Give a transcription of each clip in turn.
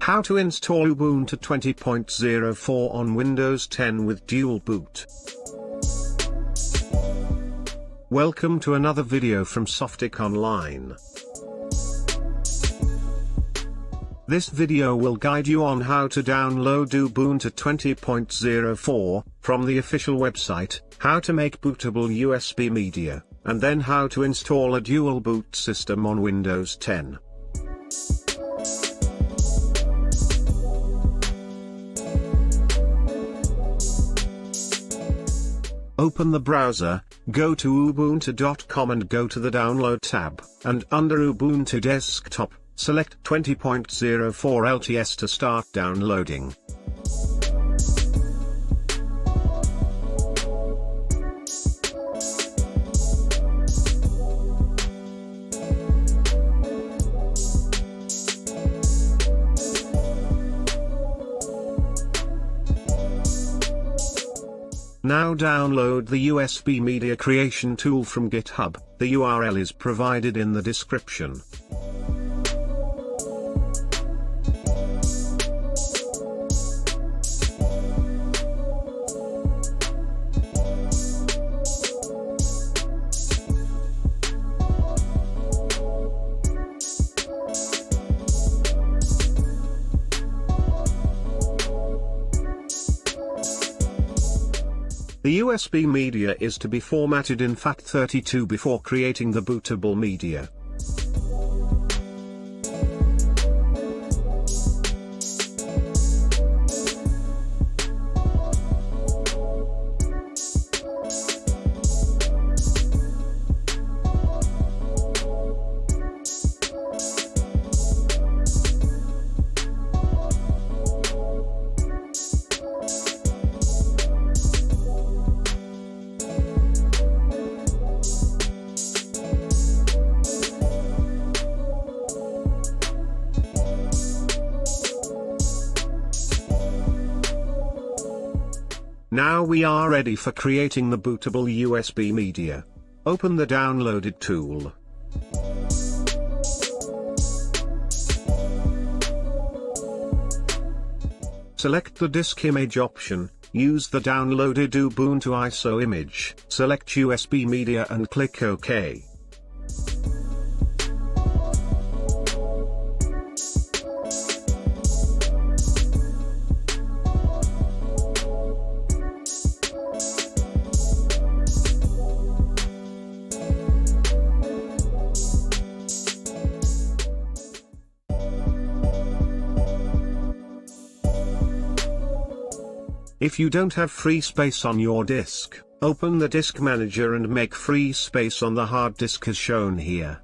How to install Ubuntu 20.04 on Windows 10 with dual boot. Welcome to another video from softechonline. This video will guide you on how to download Ubuntu 20.04 from the official website, how to make bootable USB media, and then how to install a dual boot system on Windows 10. Open the browser, go to ubuntu.com and go to the Download tab, and under Ubuntu Desktop, select 20.04 LTS to start downloading. Now download the USB media creation tool from GitHub. The URL is provided in the description. The USB media is to be formatted in FAT32 before creating the bootable media. Now we are ready for creating the bootable USB media. Open the downloaded tool. Select the disk image option, use the downloaded Ubuntu ISO image, select USB media and click OK. If you don't have free space on your disk, open the disk manager and make free space on the hard disk as shown here.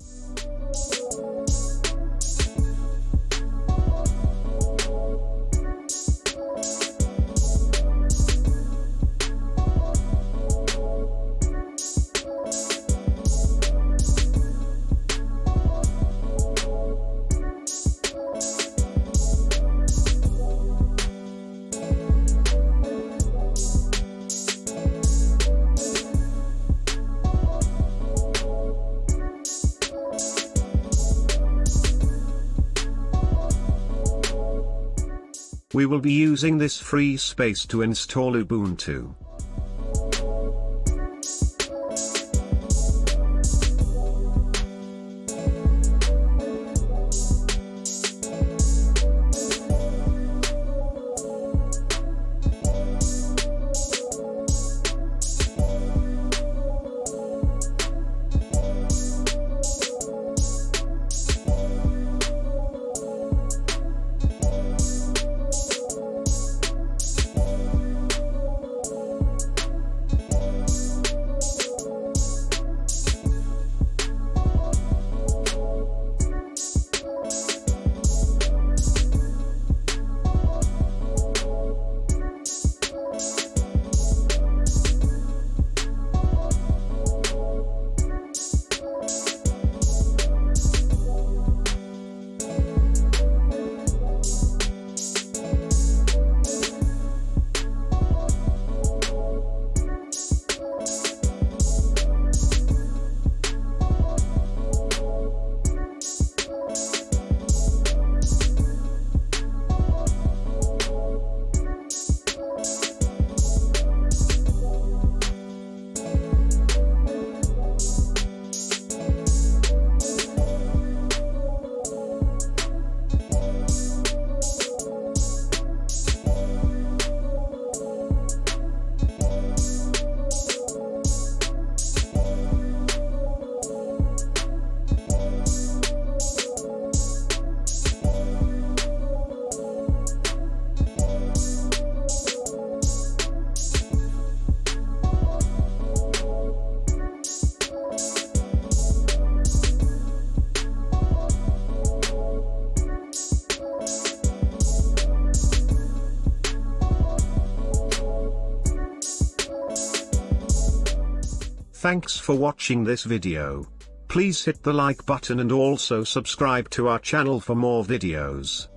We will be using this free space to install Ubuntu. Thanks for watching this video. Please hit the like button and also subscribe to our channel for more videos.